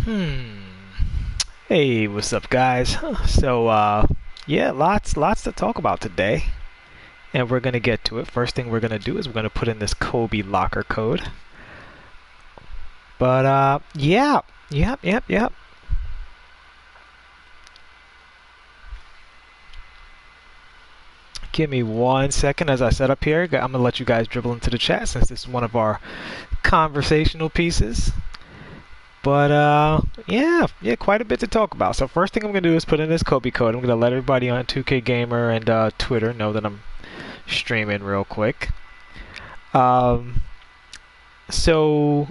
Hmm. Hey, what's up, guys? Yeah, lots to talk about today, and we're gonna get to it. First thing we're gonna do is we're gonna put in this Kobe locker code. Yeah, yep. Give me 1 second as I set up here. I'm gonna let you guys dribble into the chat since this is one of our conversational pieces. Yeah, quite a bit to talk about. So first thing I'm gonna do is put in this Kobe code. I'm gonna let everybody on 2K Gamer and Twitter know that I'm streaming real quick. Um, so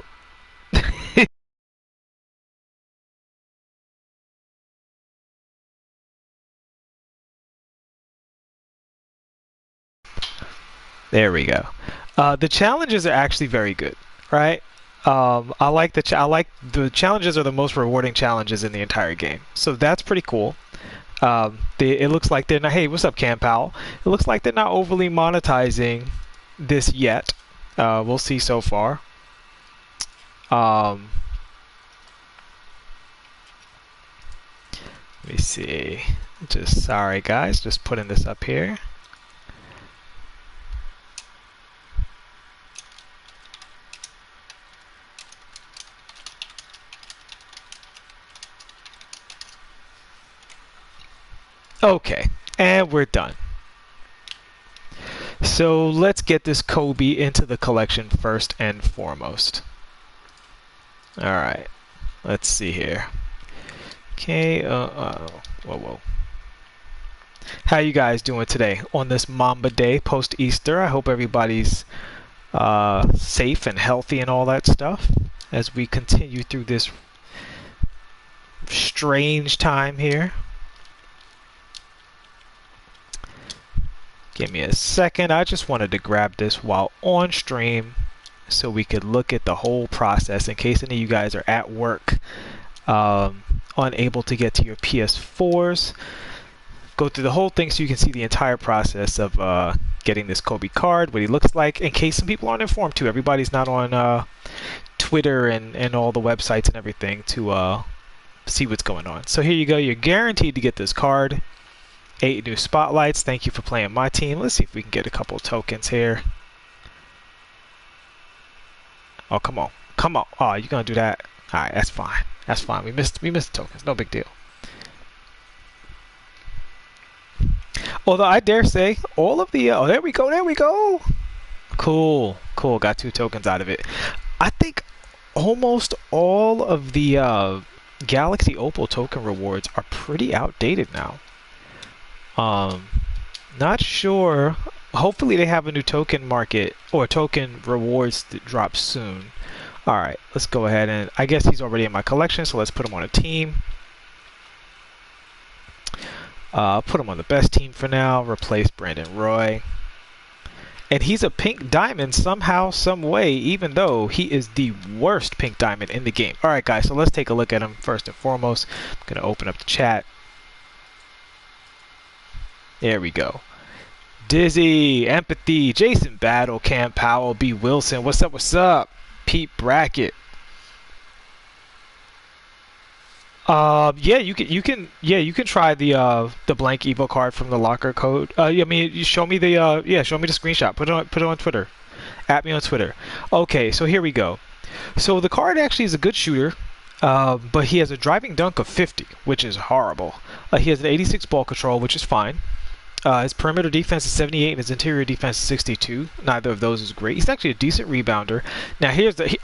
there we go. The challenges are actually very good, right? I like the challenges are the most rewarding challenges in the entire game. So that's pretty cool. It looks like they're not. Hey, what's up, Cam Powell? It looks like they're not overly monetizing this yet. We'll see so far. Um, Let me see. Just sorry, guys. Just putting this up here. Okay, and we're done. So let's get this Kobe into the collection first and foremost. All right, let's see here. Okay, whoa. How you guys doing today on this Mamba Day post-Easter? I hope everybody's safe and healthy and all that stuff as we continue through this strange time here. Give me a second. I just wanted to grab this while on stream so we could look at the whole process in case any of you guys are at work, unable to get to your PS4s. Go through the whole thing so you can see the entire process of getting this Kobe card, what he looks like, in case some people aren't informed too. Everybody's not on Twitter and all the websites and everything to see what's going on. So here you go. You're guaranteed to get this card. 8 new spotlights. Thank you for playing my team. Let's see if we can get a couple tokens here. Oh, come on. Oh, you're going to do that? All right, that's fine. That's fine. We missed tokens. No big deal. Although I dare say all of the there we go. Cool. Got 2 tokens out of it. I think almost all of the Galaxy Opal token rewards are pretty outdated now. Not sure. Hopefully they have a new token market or token rewards that drop soon. All right, let's go ahead and I guess he's already in my collection, so let's put him on a team. Put him on the best team for now. Replace Brandon Roy. And he's a pink diamond somehow, some way, even though he is the worst pink diamond in the game. All right, guys, so let's take a look at him first and foremost. I'm going to open up the chat. There we go. Dizzy, Empathy, Jason Battle, Cam Powell, B. Wilson. What's up? Pete Brackett. Yeah, you can try the blank Evo card from the locker code. I mean, you show me the show me the screenshot. Put it on Twitter. At me on Twitter. Okay, so here we go. So the card actually is a good shooter, but he has a driving dunk of 50, which is horrible. He has an 86 ball control, which is fine. His perimeter defense is 78 and his interior defense is 62. Neither of those is great. He's actually a decent rebounder. Now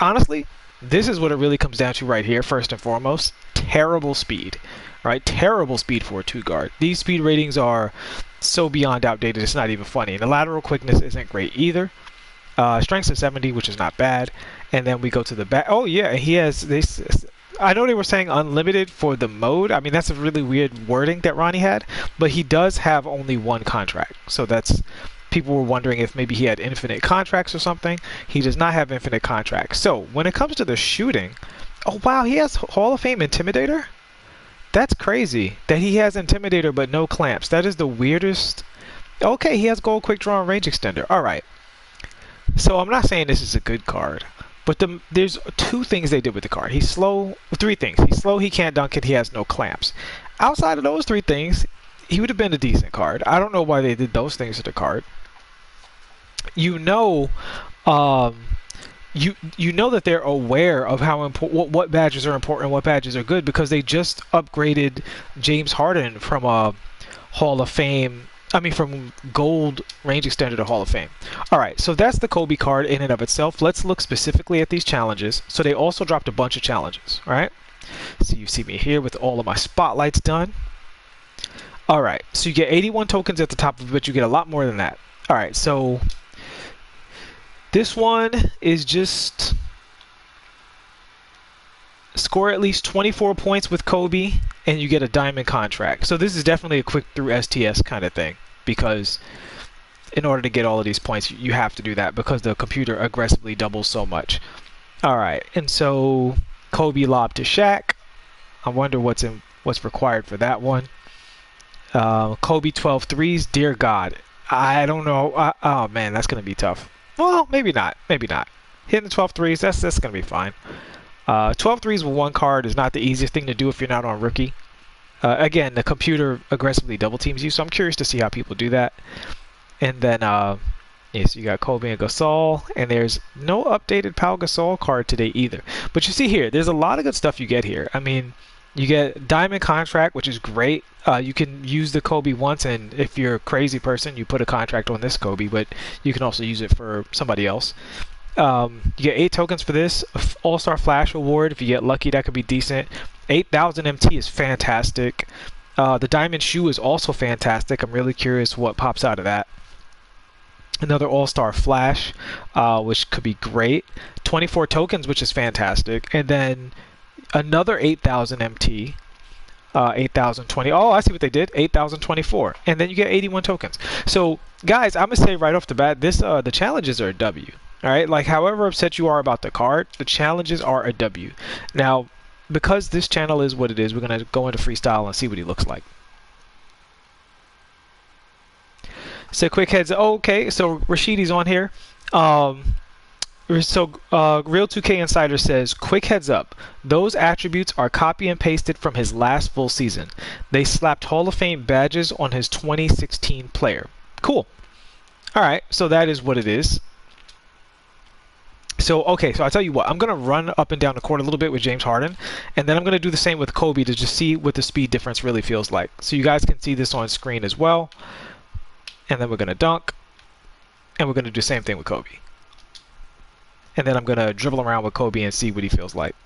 honestly, this is what it really comes down to right here, first and foremost. Terrible speed, right? Terrible speed for a 2 guard. These speed ratings are so beyond outdated, it's not even funny. And the lateral quickness isn't great either. Strengths of 70, which is not bad. And then we go to the back. Oh, yeah, he has this. I know they were saying unlimited for the mode. I mean, that's a really weird wording that Ronnie had. But he does have only 1 contract. So that's... People were wondering if maybe he had infinite contracts or something. He does not have infinite contracts. So when it comes to the shooting, oh wow, he has Hall of Fame Intimidator? That's crazy that he has Intimidator but no clamps. That is the weirdest. Okay, he has Gold Quick Draw and Range Extender. All right. So I'm not saying this is a good card, But there's two things they did with the card. He's slow. Three things. He's slow. He can't dunk it. He has no clamps. Outside of those three things, he would have been a decent card. I don't know why they did those things to the card. You know, you know that they're aware of how important what badges are important and what badges are good because they just upgraded James Harden from a Hall of Fame. I mean, from Gold Range Extender to Hall of Fame. All right, so that's the Kobe card in and of itself. Let's look specifically at these challenges. So they also dropped a bunch of challenges, all right? So you see me here with all of my spotlights done. All right, so you get 81 tokens at the top of it, but you get a lot more than that. All right, so this one is just score at least 24 points with Kobe, and you get a diamond contract. So this is definitely a quick through STS kind of thing, because in order to get all of these points, you have to do that because the computer aggressively doubles so much. All right, and so Kobe lob to Shaq. I wonder what's required for that one. Kobe 12 threes. Dear God, I don't know. Oh man, that's gonna be tough. Well, maybe not. Maybe not. Hitting the 12 threes, that's gonna be fine. 12 threes with one card is not the easiest thing to do if you're not on rookie. Again, the computer aggressively double teams you, so I'm curious to see how people do that. And then, yeah, so you got Kobe and Gasol, and there's no updated Pau Gasol card today either. But you see here, there's a lot of good stuff you get here. I mean, you get Diamond Contract, which is great. You can use the Kobe once, and if you're a crazy person, you put a contract on this Kobe, but you can also use it for somebody else. You get 8 tokens for this. All-Star Flash Award. If you get lucky, that could be decent. 8,000 MT is fantastic. The Diamond Shoe is also fantastic. I'm really curious what pops out of that. Another All-Star Flash, which could be great. 24 tokens, which is fantastic. And then another 8,000 MT. 8,020. Oh, I see what they did. 8,024. And then you get 81 tokens. So, guys, I'm going to say right off the bat, the challenges are a W. All right, like however upset you are about the card, the challenges are a W. Now, because this channel is what it is, we're going to go into freestyle and see what he looks like. So quick heads. Okay, so Rashidi's on here. So Real 2K Insider says, quick heads up. Those attributes are copy and pasted from his last full season. They slapped Hall of Fame badges on his 2016 player. Cool. All right, so that is what it is. So, okay, so I'll tell you what. I'm going to run up and down the court a little bit with James Harden, and then I'm going to do the same with Kobe to just see what the speed difference really feels like. So you guys can see this on screen as well. And then we're going to dunk, and we're going to do the same thing with Kobe. And then I'm going to dribble around with Kobe and see what he feels like.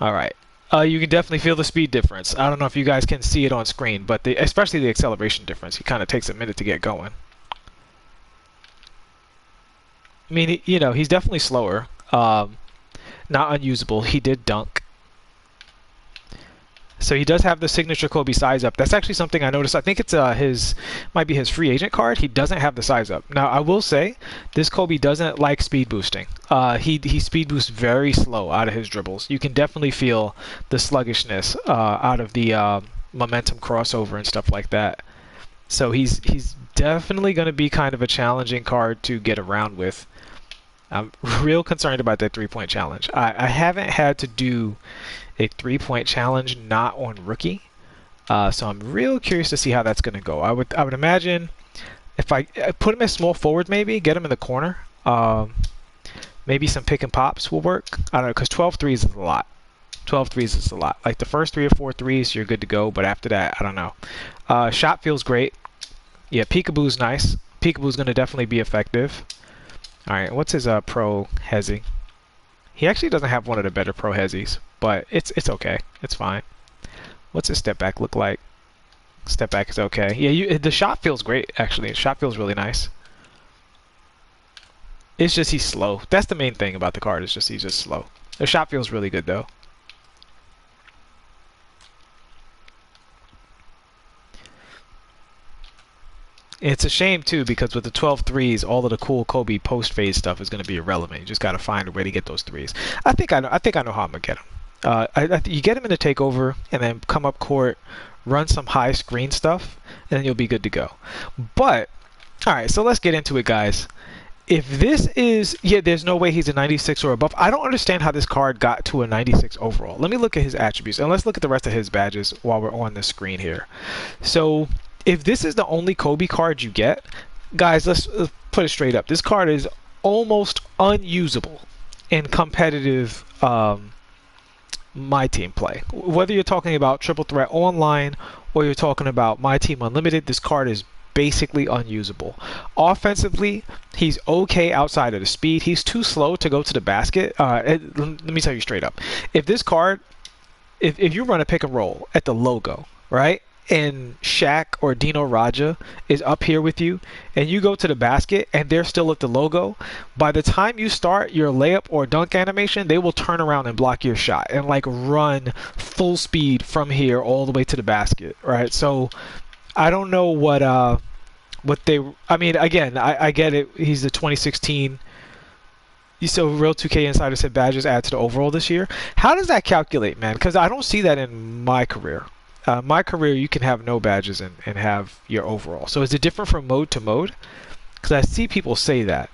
All right. You can definitely feel the speed difference. I don't know if you guys can see it on screen, but especially the acceleration difference. He kind of takes a minute to get going. I mean, you know, he's definitely slower. Not unusable. He did dunk. So he does have the signature Kobe size up. That's actually something I noticed. I think it's might be his free agent card. He doesn't have the size up. Now I will say this Kobe doesn't like speed boosting. He speed boosts very slow out of his dribbles. You can definitely feel the sluggishness out of the momentum crossover and stuff like that. So he's definitely going to be kind of a challenging card to get around with. I'm real concerned about that 3-point challenge. I haven't had to do a 3-point challenge not on rookie, so I'm real curious to see how that's going to go. I would imagine if I put him as small forward, maybe get him in the corner. Maybe some pick and pops will work. I don't know, because 12 threes is a lot. 12 threes is a lot. Like the first 3 or 4 threes, you're good to go, but after that, I don't know. Shot feels great. Yeah, peekaboo's nice. Peekaboo's going to definitely be effective. All right, what's his pro hezi? He actually doesn't have one of the better pro hezis, but it's okay. It's fine. What's his step back look like? Step back is okay. Yeah, the shot feels great, actually. The shot feels really nice. It's just he's slow. That's the main thing about the card. It's just he's just slow. The shot feels really good, though. It's a shame too because with the 12 threes, all of the cool Kobe post phase stuff is going to be irrelevant. You just got to find a way to get those threes. I think I know how I'm gonna get them. You get him in the takeover and then come up court, run some high screen stuff, and then you'll be good to go. But All right, so let's get into it, guys. If this is, yeah, there's no way he's a 96 or above. I don't understand how this card got to a 96 overall. Let me look at his attributes, and let's look at the rest of his badges while we're on the screen here. So if this is the only Kobe card you get, guys, let's put it straight up. This card is almost unusable in competitive My Team play. Whether you're talking about Triple Threat Online or you're talking about My Team Unlimited, this card is basically unusable. Offensively, he's okay outside of the speed. He's too slow to go to the basket. Let me tell you straight up. If this card, if you run a pick and roll at the logo, right? And Shaq or Dino Raja is up here with you, and you go to the basket and they're still at the logo, by the time you start your layup or dunk animation, they will turn around and block your shot and like run full speed from here all the way to the basket, right? So I don't know what they, I mean, again, I get it. He's the 2016. So Real 2K Insider said badges add to the overall this year. How does that calculate, man? Because I don't see that in my career. My career, you can have no badges and have your overall. So is it different from mode to mode? Because I see people say that.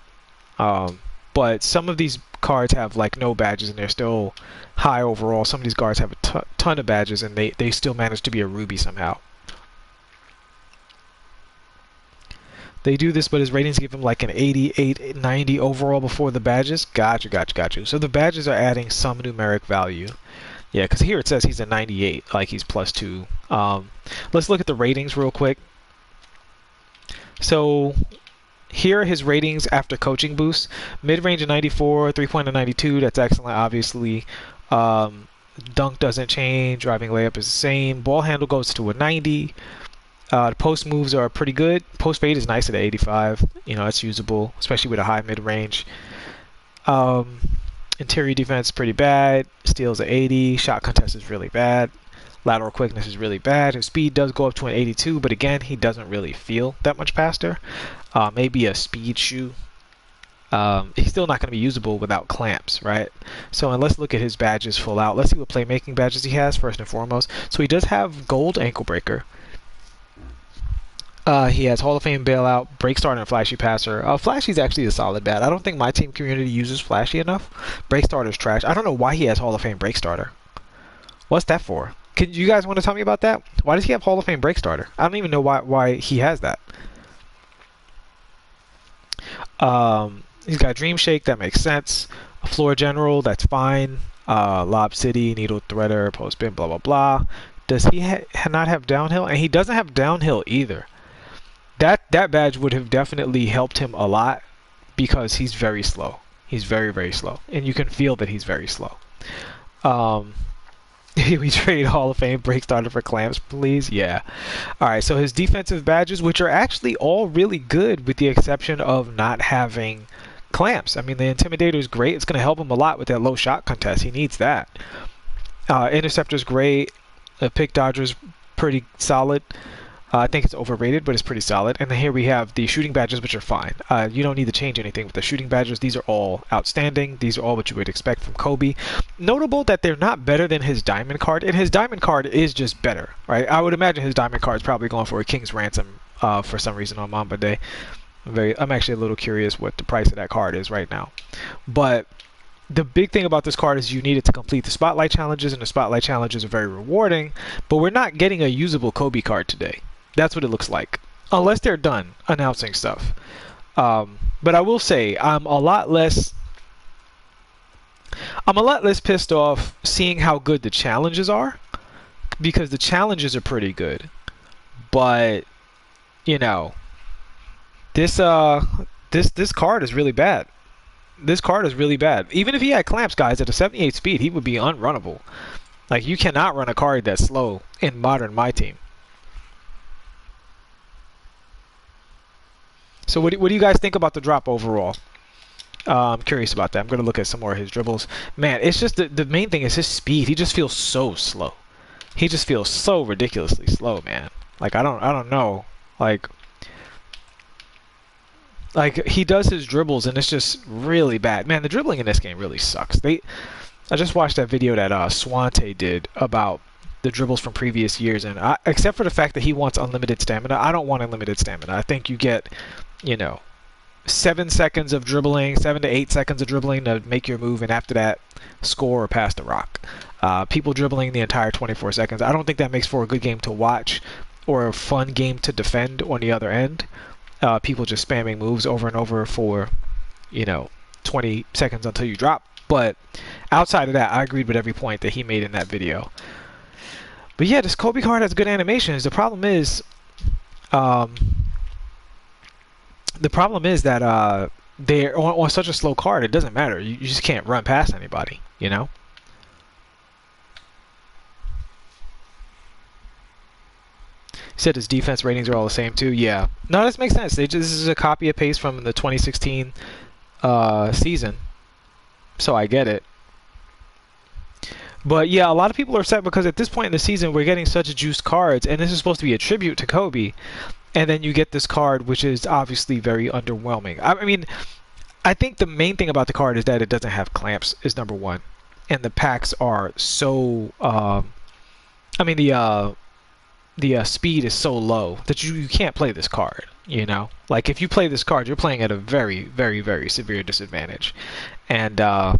But some of these cards have like no badges and they're still high overall. Some of these cards have a ton of badges and they still manage to be a ruby somehow. They do this, but his ratings give him like an 88, 90 overall before the badges. Gotcha. So the badges are adding some numeric value. Yeah, because here it says he's a 98, like he's +2. Let's look at the ratings real quick. So here are his ratings after coaching boost. Mid-range of 94, 3-point of 92. That's excellent, obviously. Dunk doesn't change. Driving layup is the same. Ball handle goes to a 90. The post moves are pretty good. Post fade is nice at 85. You know, it's usable, especially with a high mid-range. Interior defense is pretty bad. Steals at 80. Shot contest is really bad. Lateral quickness is really bad. His speed does go up to an 82, but again, he doesn't really feel that much faster. Maybe a speed shoe. He's still not going to be usable without clamps, right? So, and let's look at his badges full out. Let's see what playmaking badges he has first and foremost. So he does have gold ankle breaker. He has Hall of Fame bailout, break starter, and flashy passer. Flashy's actually a solid bat. I don't think my team community uses flashy enough. Break starter's trash. I don't know why he has Hall of Fame break starter. What's that for? Could you guys want to tell me about that? Why does he have Hall of Fame break starter? I don't even know why he has that. He's got Dream Shake. That makes sense. A floor general. That's fine. Lob City, Needle Threader, Post Spin, blah blah blah. Does he not have downhill? And he doesn't have downhill either. That badge would have definitely helped him a lot because he's very slow. He's very slow, and you can feel that he's very slow. We trade Hall of Fame break starter for clamps, please. Yeah. All right. So his defensive badges, which are actually all really good, with the exception of not having clamps. I mean, the Intimidator is great. It's going to help him a lot with that low shot contest. He needs that. Interceptor's great. Pick Dodger's pretty solid. I think it's overrated, but it's pretty solid. And then here we have the shooting badges, which are fine. You don't need to change anything with the shooting badges. These are all outstanding. These are all what you would expect from Kobe. Notable that they're not better than his diamond card, and his diamond card is just better, right? I would imagine his diamond card is probably going for a King's Ransom for some reason on Mamba Day. I'm actually a little curious what the price of that card is right now. But the big thing about this card is you need it to complete the Spotlight Challenges, and the Spotlight Challenges are very rewarding, but we're not getting a usable Kobe card today. That's what it looks like, unless they're done announcing stuff. But I will say I'm a lot less pissed off seeing how good the challenges are, because the challenges are pretty good. But you know, this card is really bad. This card is really bad. Even if he had clamps, guys, at a 78 speed, he would be unrunnable. Like, you cannot run a card that's slow in modern My Team. So what do you guys think about the drop overall? I'm curious about that. I'm going to look at some more of his dribbles. Man, it's just the main thing is his speed. He just feels so slow. He just feels so ridiculously slow, man. Like, I don't know. Like he does his dribbles and it's just really bad. Man, the dribbling in this game really sucks. I just watched that video that Swante did about the dribbles from previous years, and except for the fact that he wants unlimited stamina, I don't want unlimited stamina. I think you get you know, 7 seconds of dribbling, 7 to 8 seconds of dribbling to make your move, and after that, score or pass the rock. People dribbling the entire 24 seconds. I don't think that makes for a good game to watch or a fun game to defend on the other end. People just spamming moves over and over for, 20 seconds until you drop. But outside of that, I agreed with every point that he made in that video. But yeah, this Kobe card has good animations. The problem is that they're on such a slow card. It doesn't matter. You just can't run past anybody. Said his defense ratings are all the same too. Yeah. No, this makes sense. This is a copy and paste from the 2016 season, so I get it. But yeah, a lot of people are upset because at this point in the season, we're getting such juiced cards, and this is supposed to be a tribute to Kobe, and then you get this card, which is obviously very underwhelming. I mean, I think the main thing about the card is that it doesn't have clamps, is number one, and the packs are so. I mean, the speed is so low that you can't play this card. Like if you play this card, you're playing at a very, very, very severe disadvantage, and I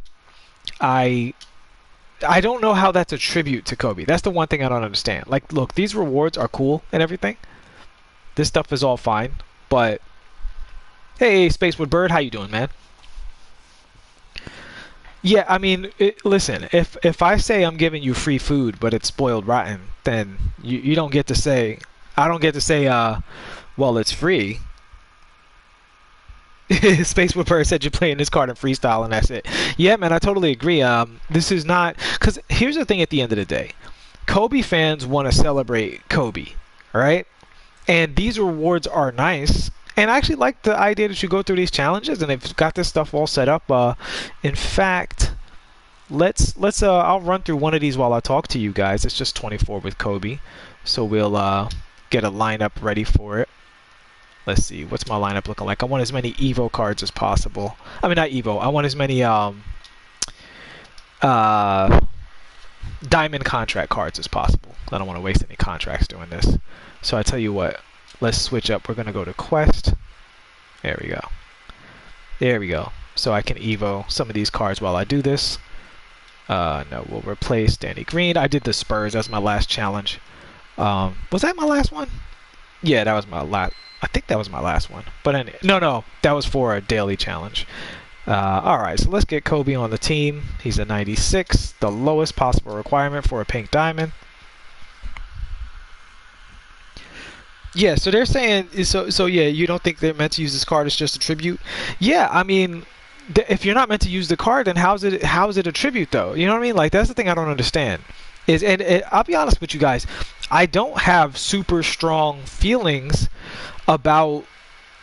don't know how that's a tribute to Kobe. That's the one thing I don't understand. Like, look, these rewards are cool and everything. This stuff is all fine, but hey, Spacewood Bird, how you doing, man? Yeah, I mean, listen, if I say I'm giving you free food, but it's spoiled rotten, then you don't get to say, I don't get to say, well, it's free. Spacewood Bird said you're playing this card in freestyle and that's it. Yeah, man, I totally agree. This is not, because here's the thing at the end of the day. Kobe fans want to celebrate Kobe, right? And these rewards are nice. And I actually like the idea that you go through these challenges and they've got this stuff all set up. In fact, let's I'll run through one of these while I talk to you guys. It's just 24 with Kobe. So we'll get a lineup ready for it. Let's see, what's my lineup looking like? I want as many Evo cards as possible. I mean, not Evo. I want as many diamond contract cards as possible. I don't want to waste any contracts doing this. So I tell you what, let's switch up. We're going to go to Quest. There we go. There we go. So I can Evo some of these cards while I do this. No, we'll replace Danny Green. I did the Spurs. That's my last challenge. Was that my last one? Yeah, that was my last. I think that was my last one. But anyway, no, that was for a daily challenge. Alright, so let's get Kobe on the team. He's a 96, the lowest possible requirement for a pink diamond. Yeah, so they're saying, so yeah, you don't think they're meant to use this card as just a tribute? Yeah, I mean, if you're not meant to use the card, then how is it a tribute though? You know what I mean? Like, that's the thing I don't understand. And I'll be honest with you guys, I don't have super strong feelings about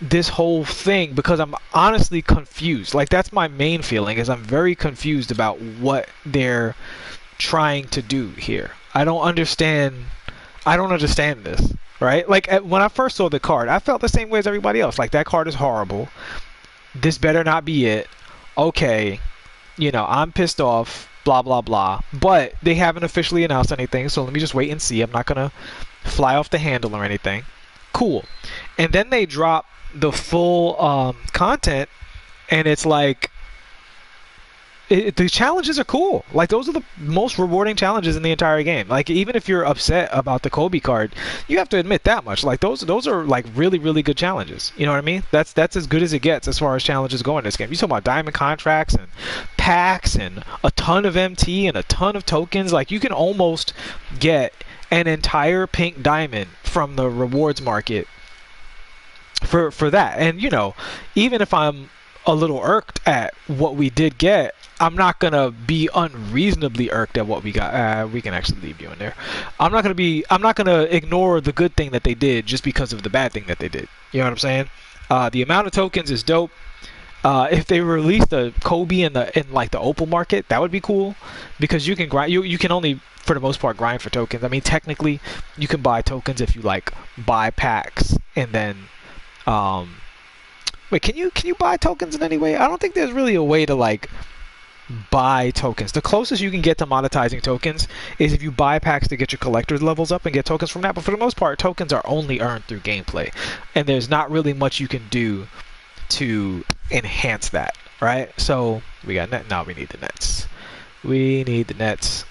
this whole thing because I'm honestly confused. Like, that's my main feeling, is I'm very confused about what they're trying to do here. I don't understand this, right? Like, when I first saw the card, I felt the same way as everybody else. Like, that card is horrible. This better not be it. Okay, I'm pissed off, blah, blah, blah. But they haven't officially announced anything, so let me just wait and see. I'm not going to fly off the handle or anything. Cool. And then they drop the full content, and it's like, the challenges are cool. Like, those are the most rewarding challenges in the entire game. Like, even if you're upset about the Kobe card, you have to admit that much. Like, those are like really, really good challenges. You know what I mean? That's as good as it gets as far as challenges go in this game. You talk about diamond contracts and packs and a ton of MT and a ton of tokens. Like, you can almost get an entire pink diamond from the rewards market for that. And even if I'm a little irked at what we did get, I'm not gonna be unreasonably irked at what we got. We can actually leave you in there. I'm not gonna ignore the good thing that they did just because of the bad thing that they did. You know what I'm saying? The amount of tokens is dope. If they released a Kobe in like the Opal market, that would be cool, because you can grind. You can only, for the most part, grind for tokens. I mean, technically, you can buy tokens if you like buy packs, and then wait, can you buy tokens in any way? I don't think there's really a way to like buy tokens. The closest you can get to monetizing tokens is if you buy packs to get your collector's levels up and get tokens from that. But for the most part, tokens are only earned through gameplay, and there's not really much you can do to enhance that, right? So we got net. Now we need the nets. We need the nets.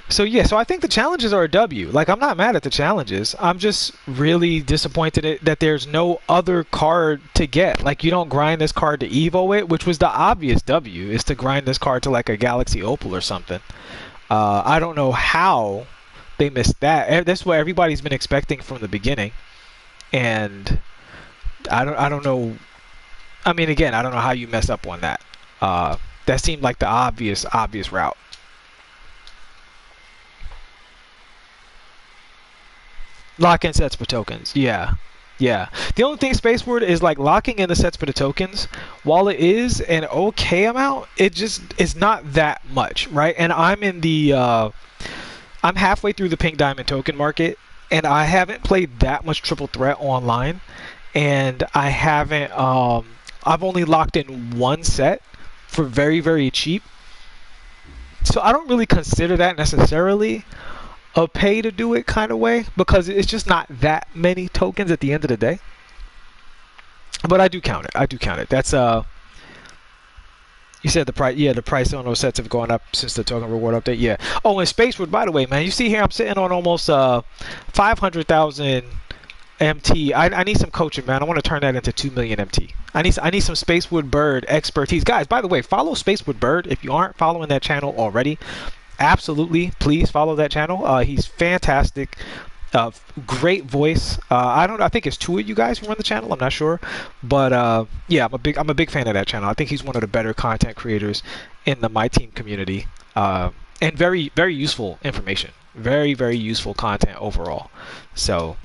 So yeah, so I think the challenges are a W. Like, I'm not mad at the challenges. I'm just really disappointed that there's no other card to get. Like, you don't grind this card to Evo it, which was the obvious W, is to grind this card to like a Galaxy Opal or something. I don't know how they missed that. That's what everybody's been expecting from the beginning, and I don't know. I mean, again, I don't know how you mess up on that. That seemed like the obvious route. Lock-in sets for tokens. Yeah. Yeah. The only thing Spaceward is like locking in the sets for the tokens, while it is an okay amount, it just is not that much, right? And I'm in the I'm halfway through the pink diamond token market, and I haven't played that much triple threat online, and I haven't I've only locked in one set for very, very cheap. So I don't really consider that necessarily a pay to do it kind of way, because it's just not that many tokens at the end of the day. But I do count it. I do count it. That's you said the price. Yeah, the price on those sets have gone up since the token reward update. Yeah. Oh, and Spaceward, by the way, man, you see here I'm sitting on almost 500,000 MT. I need some coaching, man. I want to turn that into 2 million MT. I need some Spaceward Bird expertise. Guys, by the way, follow Spaceward Bird if you aren't following that channel already. Absolutely, please follow that channel. He's fantastic. Great voice. I think it's two of you guys who run the channel. I'm not sure, but yeah, I'm a big fan of that channel. I think he's one of the better content creators in the My Team community, and very, very useful information. Very, very useful content overall. So,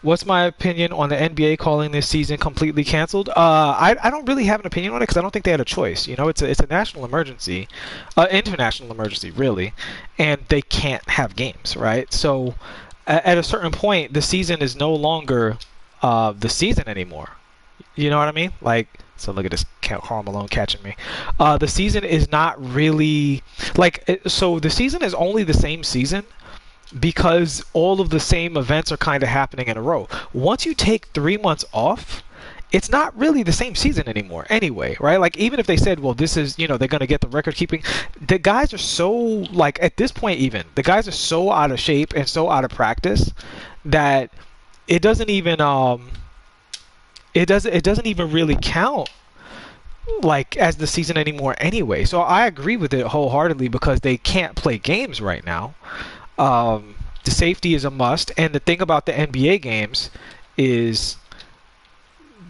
what's my opinion on the NBA calling this season completely canceled? I don't really have an opinion on it because I don't think they had a choice. You know, it's a national emergency, international emergency, really, and they can't have games, right? So at a certain point, the season is no longer the season anymore. You know what I mean? Like, so look at this Karl Malone catching me. The season is not really like so. The season is only the same season because all of the same events are kind of happening in a row. Once you take 3 months off, it's not really the same season anymore anyway, right? Like, even if they said, well, this is, you know, they're going to get the record keeping, the guys are so, like, at this point even, the guys are so out of shape and so out of practice that it doesn't even, it doesn't even really count like as the season anymore anyway. So I agree with it wholeheartedly because they can't play games right now. The safety is a must, and the thing about the NBA games is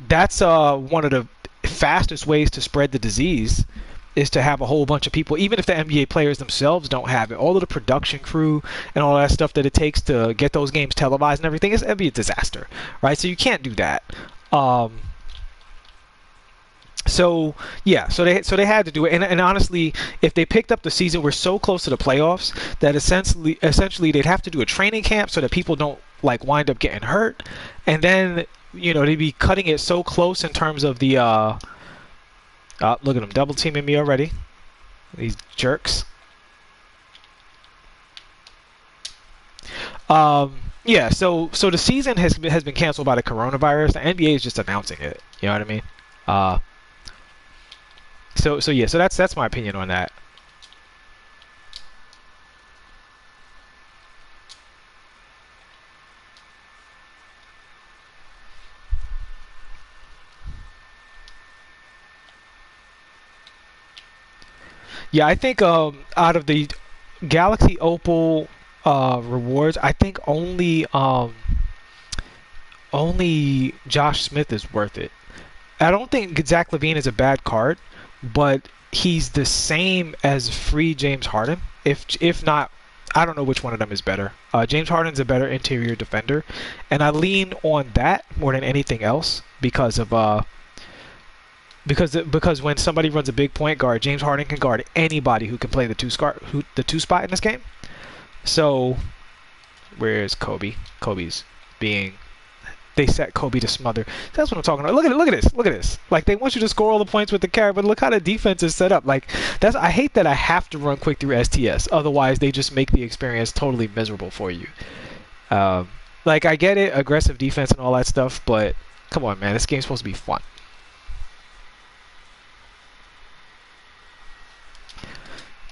that's one of the fastest ways to spread the disease is to have a whole bunch of people, even if the NBA players themselves don't have it. All of the production crew and all that stuff that it takes to get those games televised and everything, it'd be a disaster, right? So you can't do that. So yeah, so they had to do it, and honestly, if they picked up the season, we're so close to the playoffs that essentially they'd have to do a training camp so that people don't like wind up getting hurt, and then you know they'd be cutting it so close in terms of the look at them double teaming me already, these jerks. Yeah, so the season has been canceled by the coronavirus. The NBA is just announcing it. You know what I mean? So yeah, so that's my opinion on that. Yeah, I think out of the Galaxy Opal rewards, I think only Josh Smith is worth it. I don't think Zach LaVine is a bad card, but he's the same as free James Harden. If not, I don't know which one of them is better. James Harden's a better interior defender, and I lean on that more than anything else because of Because when somebody runs a big point guard, James Harden can guard anybody who can play the two spot in this game. So where is Kobe? Kobe's being they set Kobe to smother. That's what I'm talking about. Look at it. Look at this. Look at this. Like they want you to score all the points with the carry, but look how the defense is set up. Like that's I hate that I have to run quick through STS. Otherwise, they just make the experience totally miserable for you. Like I get it, aggressive defense and all that stuff, but come on, man. This game's supposed to be fun.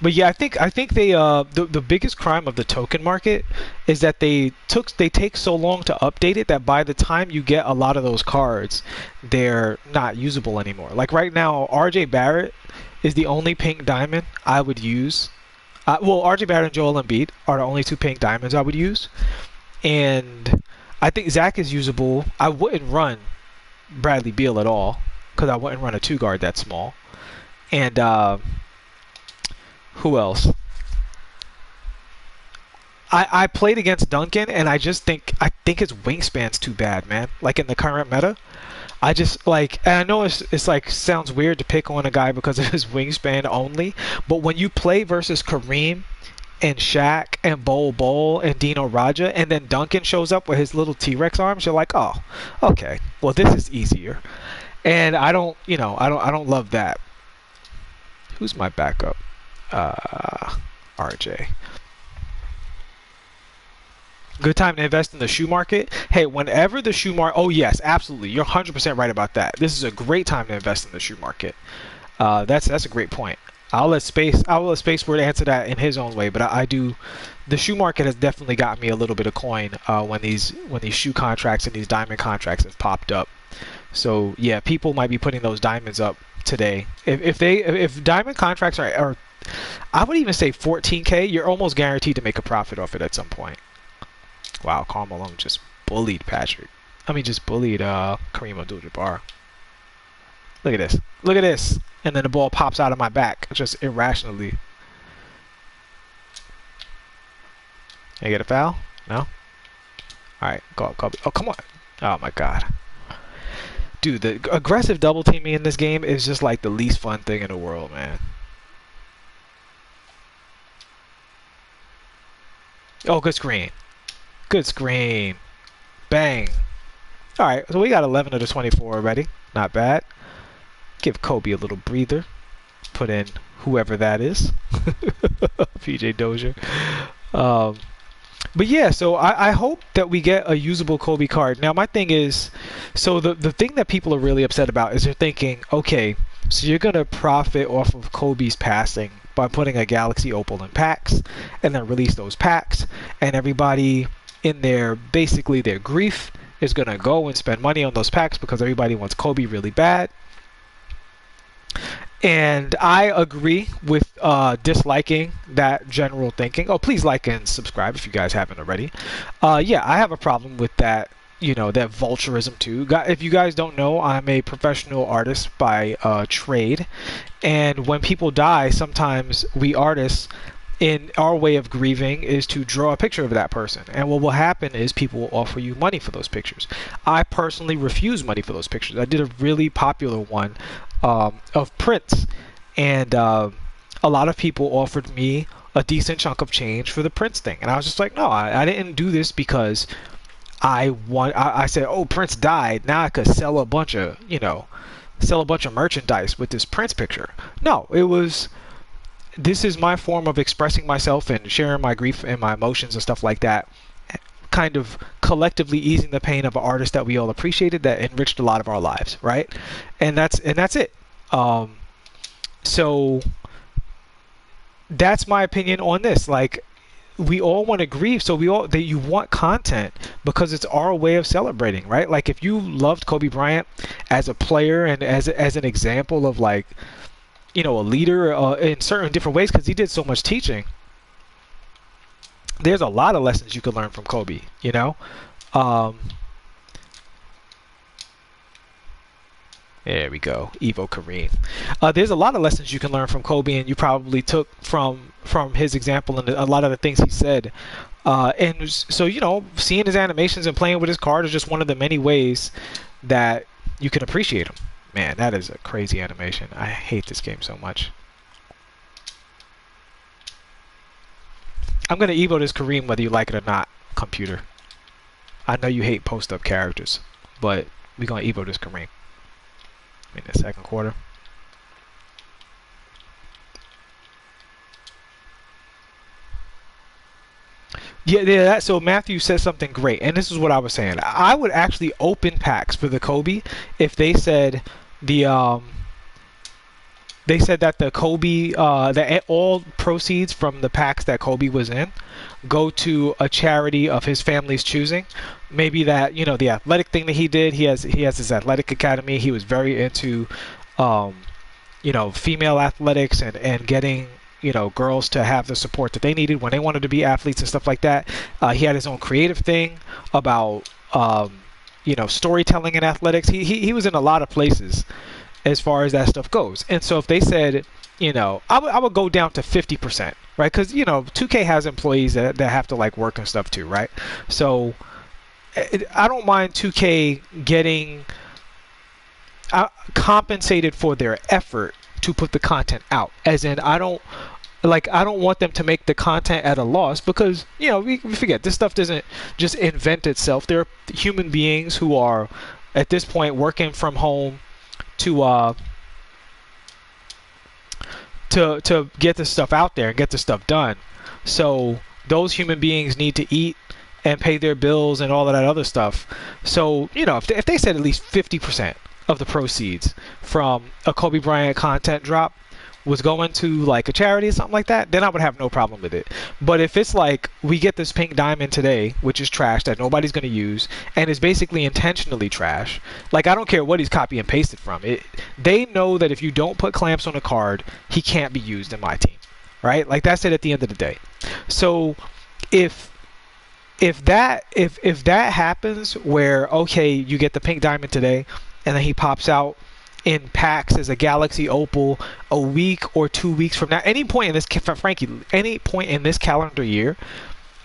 But yeah, I think they the biggest crime of the token market is that they take so long to update it that by the time you get a lot of those cards, they're not usable anymore. Like right now, RJ Barrett is the only pink diamond I would use. Well, RJ Barrett and Joel Embiid are the only two pink diamonds I would use, and I think Zach is usable. I wouldn't run Bradley Beal at all because I wouldn't run a two guard that small, and who else? I played against Duncan, and I think his wingspan's too bad, man. Like in the current meta, I just like. And I know it's like sounds weird to pick on a guy because of his wingspan only, but when you play versus Kareem and Shaq and Bol and Dino Raja, and then Duncan shows up with his little T-Rex arms, you're like, oh, okay, well this is easier. And I don't love that. Who's my backup? RJ. Good time to invest in the shoe market. Hey, whenever the shoe market, oh yes, absolutely, you're 100% right about that. This is a great time to invest in the shoe market. That's a great point. I'll let Space Word answer that in his own way, but I do. The shoe market has definitely gotten me a little bit of coin when these shoe contracts and these diamond contracts have popped up. So yeah, people might be putting those diamonds up today. If diamond contracts are I would even say 14K, you're almost guaranteed to make a profit off it at some point. Wow, Karl Malone just bullied just bullied Kareem Abdul-Jabbar. Look at this. Look at this. And then the ball pops out of my back just irrationally. Can I get a foul? No? Alright, go. Oh, come on. Oh my god. Dude, the aggressive double teaming in this game is just like the least fun thing in the world, man. Oh, good screen. Good screen. Bang. Alright, so we got 11 of the 24 already. Not bad. Give Kobe a little breather. Put in whoever that is. PJ Dozier. But yeah, so I hope that we get a usable Kobe card. Now, my thing is, so the thing that people are really upset about is they're thinking, okay, so you're going to profit off of Kobe's passing by putting a Galaxy Opal in packs and then release those packs, and everybody in their grief is going to go and spend money on those packs because everybody wants Kobe really bad. And I agree with disliking that general thinking. Oh, please like and subscribe if you guys haven't already. Yeah, I have a problem with that, that vulturism too. If you guys don't know, I'm a professional artist by trade. And when people die, sometimes we artists, in our way of grieving, is to draw a picture of that person. And what will happen is people will offer you money for those pictures. I personally refuse money for those pictures. I did a really popular one of Prince, and a lot of people offered me a decent chunk of change for the Prince thing, and I was just like, no, I didn't do this because I said, oh, Prince died, now I could sell a bunch of merchandise with this Prince picture. No, this is my form of expressing myself and sharing my grief and my emotions and stuff like that, kind of collectively easing the pain of an artist that we all appreciated, that enriched a lot of our lives, right? And that's it. So that's my opinion on this. Like, we all want to grieve, so you want content because it's our way of celebrating, right? Like, if you loved Kobe Bryant as a player and as an example of, like, a leader in certain different ways, because he did so much teaching, there's a lot of lessons you could learn from Kobe, There we go, Evo Kareem. There's a lot of lessons you can learn from Kobe, and you probably took from his example and a lot of the things he said. And so, seeing his animations and playing with his card is just one of the many ways that you can appreciate him. Man, that is a crazy animation. I hate this game so much. I'm gonna Evo this Kareem whether you like it or not, computer. I know you hate post-up characters, but we're gonna Evo this Kareem in the second quarter. Yeah. So Matthew said something great, and this is what I was saying. I would actually open packs for the Kobe if they said the they said that the Kobe that all proceeds from the packs that Kobe was in go to a charity of his family's choosing. Maybe that, you know, the athletic thing that he did. He has his athletic academy. He was very into you know, female athletics and getting, you know, girls to have the support that they needed when they wanted to be athletes and stuff like that. He had his own creative thing about you know, storytelling in athletics. He was in a lot of places as far as that stuff goes. And so if they said, you know, I would go down to 50%, right? Because, you know, 2K has employees that have to like work and stuff too, right? So I don't mind 2K getting compensated for their effort to put the content out. As in, I don't want them to make the content at a loss, because, you know, we forget this stuff doesn't just invent itself. There are human beings who are at this point working from home to get this stuff out there and get this stuff done. So those human beings need to eat and pay their bills and all of that other stuff. So, you know, if they said at least 50% of the proceeds from a Kobe Bryant content drop was going to like a charity or something like that, then I would have no problem with it. But if it's like, we get this pink diamond today, which is trash that nobody's going to use, and is basically intentionally trash, like, I don't care what he's copy and pasted from it, they know that if you don't put clamps on a card, he can't be used in my team, right? Like, that's it at the end of the day. So if that happens, where, okay, you get the pink diamond today and then he pops out in packs as a Galaxy Opal a week or 2 weeks from now, any point in this calendar year,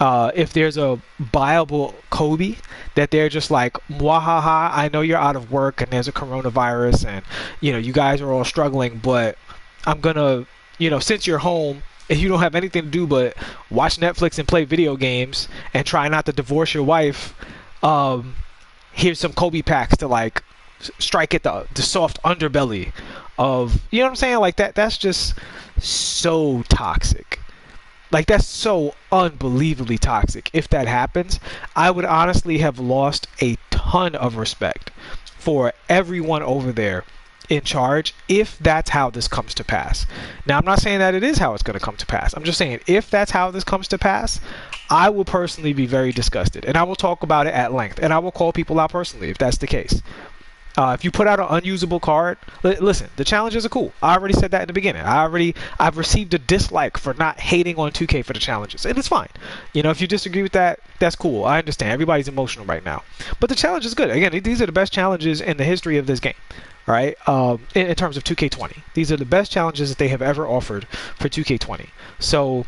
if there's a viable Kobe that they're just like, wahaha, I know you're out of work and there's a coronavirus and, you know, you guys are all struggling, but I'm gonna, you know, since you're home and you don't have anything to do but watch Netflix and play video games and try not to divorce your wife, here's some Kobe packs to like strike at the soft underbelly of, you know what I'm saying? Like, that's just so toxic. Like, that's so unbelievably toxic. If that happens, I would honestly have lost a ton of respect for everyone over there in charge if that's how this comes to pass. Now, I'm not saying that it is how it's going to come to pass. I'm just saying, if that's how this comes to pass, I will personally be very disgusted, and I will talk about it at length, and I will call people out personally if that's the case. If you put out an unusable card, listen, the challenges are cool. I already said that in the beginning. I've received a dislike for not hating on 2K for the challenges, and it's fine. You know, if you disagree with that, that's cool. I understand. Everybody's emotional right now, but the challenge is good. Again, these are the best challenges in the history of this game, right? In terms of 2K20, these are the best challenges that they have ever offered for 2K20. So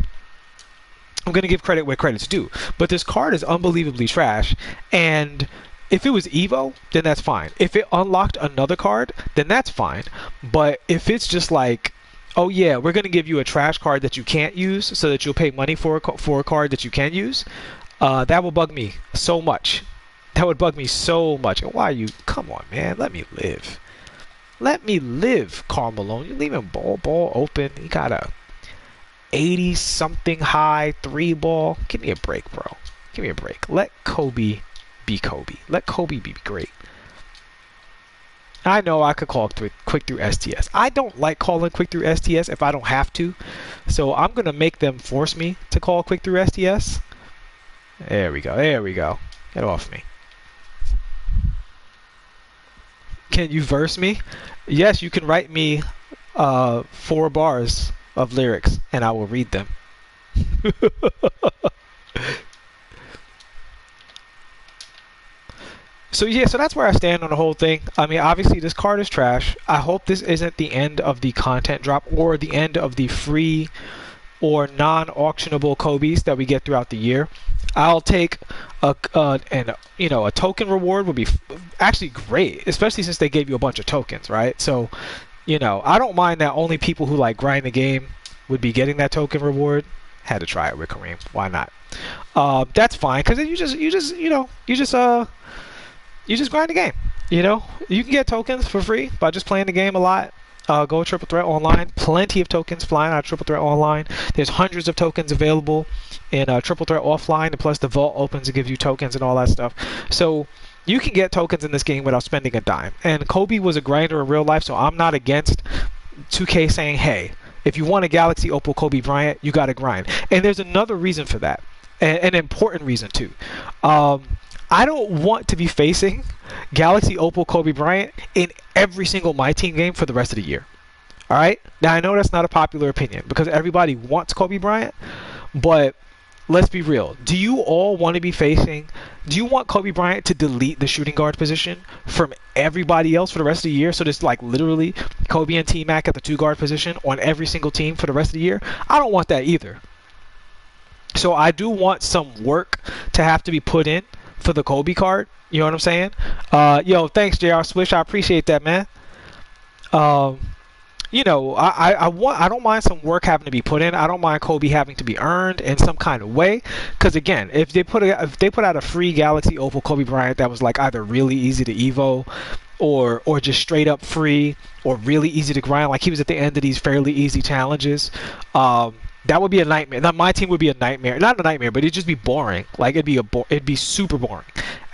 I'm gonna give credit where credit's due. But this card is unbelievably trash, and if it was Evo, then that's fine. If it unlocked another card, then that's fine. But if it's just like, oh yeah, we're gonna give you a trash card that you can't use so that you'll pay money for a card that you can use, that will bug me so much. That would bug me so much. And why you? Come on, man. Let me live. Let me live, Karl Malone. You're leaving ball open. You got a 80-something high 3-ball. Give me a break, bro. Give me a break. Let Kobe be Kobe. Let Kobe be great. I know I could call quick through STS. I don't like calling quick through STS if I don't have to. So I'm going to make them force me to call quick through STS. There we go. There we go. Get off me. Can you verse me? Yes, you can write me 4 bars of lyrics and I will read them. So yeah, so that's where I stand on the whole thing. I mean, obviously this card is trash. I hope this isn't the end of the content drop or the end of the free or non-auctionable Kobe's that we get throughout the year. I'll take a token reward would be actually great, especially since they gave you a bunch of tokens, right? So, I don't mind that only people who like grind the game would be getting that token reward. Had to try it with Kareem. Why not? That's fine because then you just grind the game. You can get tokens for free by just playing the game a lot. Go Triple Threat Online. Plenty of tokens flying out of Triple Threat Online. There's hundreds of tokens available in Triple Threat Offline, and plus the vault opens and gives you tokens and all that stuff. So you can get tokens in this game without spending a dime. And Kobe was a grinder in real life, so I'm not against 2K saying, hey, if you want a Galaxy Opal Kobe Bryant, you got to grind. And there's another reason for that, an important reason too. I don't want to be facing Galaxy Opal Kobe Bryant in every single My Team game for the rest of the year. All right? Now, I know that's not a popular opinion because everybody wants Kobe Bryant, but let's be real. Do you want Kobe Bryant to delete the shooting guard position from everybody else for the rest of the year? So there's like literally Kobe and T-Mac at the 2 guard position on every single team for the rest of the year? I don't want that either. So I do want some work to have to be put in for the Kobe card. You know what I'm saying? Thanks, JR Swish. I appreciate that, man. I don't mind some work having to be put in. I don't mind Kobe having to be earned in some kind of way. Because again, if they put out a free Galaxy Opal Kobe Bryant that was like either really easy to Evo, or just straight up free, or really easy to grind, like he was at the end of these fairly easy challenges, that would be a nightmare. Now, my team would be a nightmare. Not a nightmare, but it'd just be boring. Like it'd be super boring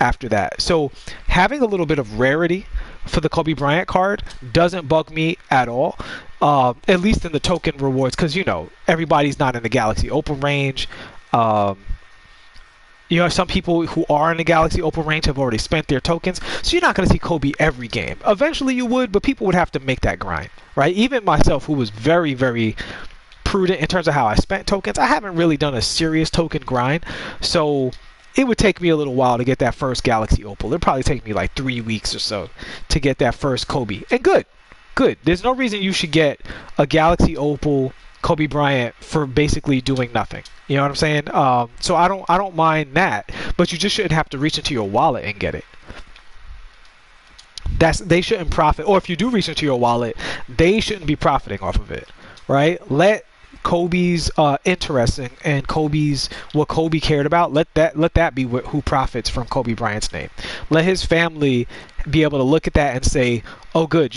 after that. So having a little bit of rarity for the Kobe Bryant card doesn't bug me at all. At least in the token rewards, because everybody's not in the Galaxy Opal range. Some people who are in the Galaxy Opal range have already spent their tokens, so you're not going to see Kobe every game. Eventually you would, but people would have to make that grind, right? Even myself, who was very, very prudent in terms of how I spent tokens, I haven't really done a serious token grind, so it would take me a little while to get that first Galaxy Opal. It'd probably take me like 3 weeks or so to get that first Kobe. And good. There's no reason you should get a Galaxy Opal Kobe Bryant for basically doing nothing. You know what I'm saying? So I don't mind that, but you just shouldn't have to reach into your wallet and get it. They shouldn't profit, or if you do reach into your wallet, they shouldn't be profiting off of it, right? Let Kobe's interest and what Kobe cared about, let that be who profits from Kobe Bryant's name. Let his family be able to look at that and say, oh good,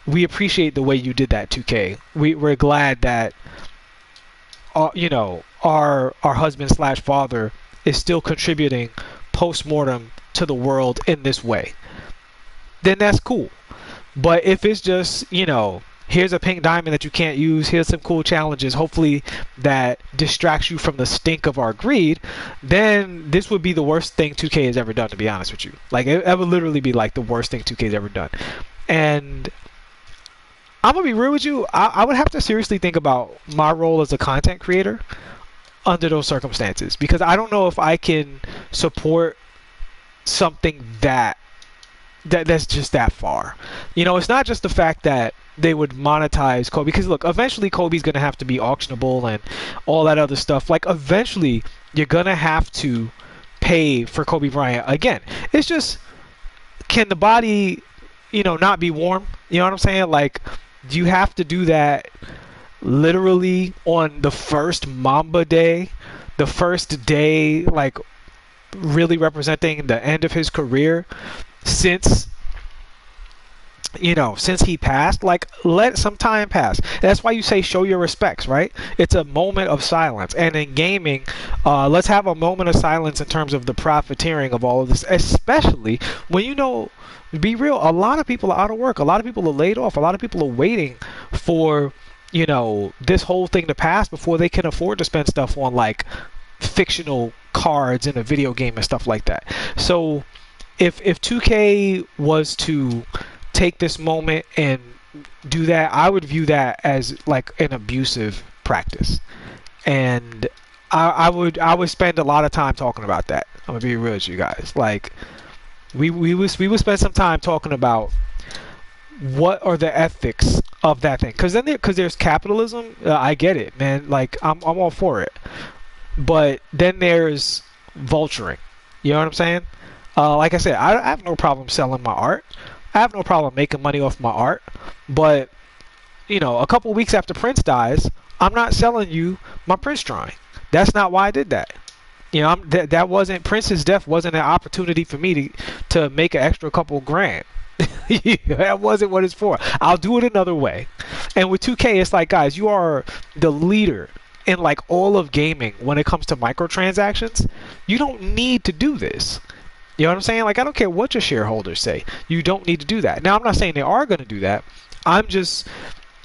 we appreciate the way you did that, 2K. We're glad that our husband / father is still contributing post-mortem to the world in this way. Then that's cool. But if it's just, here's a pink diamond that you can't use, here's some cool challenges, hopefully that distracts you from the stink of our greed, then this would be the worst thing 2K has ever done, to be honest with you. Like, it would literally be like the worst thing 2K has ever done. And I'm going to be real with you, I would have to seriously think about my role as a content creator under those circumstances, because I don't know if I can support something that's just that far. It's not just the fact that they would monetize Kobe, because look, eventually Kobe's going to have to be auctionable and all that other stuff. Like, eventually you're going to have to pay for Kobe Bryant again. It's just, can the body, not be warm? You know what I'm saying? Like, do you have to do that literally on the first Mamba day, the first day, like, really representing the end of his career since he passed? Like, let some time pass. That's why you say show your respects, right? It's a moment of silence. And in gaming, let's have a moment of silence in terms of the profiteering of all of this, especially when be real, a lot of people are out of work, a lot of people are laid off, a lot of people are waiting for this whole thing to pass before they can afford to spend stuff on like fictional cards in a video game and stuff like that. So if 2K was to take this moment and do that, I would view that as like an abusive practice, and I would spend a lot of time talking about that. I'm gonna be real with you guys. Like, we would spend some time talking about what are the ethics of that thing, because there's capitalism. I get it, man. Like, I'm all for it, but then there's vulturing. You know what I'm saying? Like I said, I have no problem selling my art. I have no problem making money off my art. But, you know, a couple weeks after Prince dies, I'm not selling you my Prince drawing. That's not why I did that. You know, that wasn't Prince's death wasn't an opportunity for me to make an extra couple grand. That wasn't what it's for. I'll do it another way. And with 2K, it's like, guys, you are the leader in like all of gaming when it comes to microtransactions. You don't need to do this. You know what I'm saying? Like, I don't care what your shareholders say. You don't need to do that. Now, I'm not saying they are going to do that. I'm just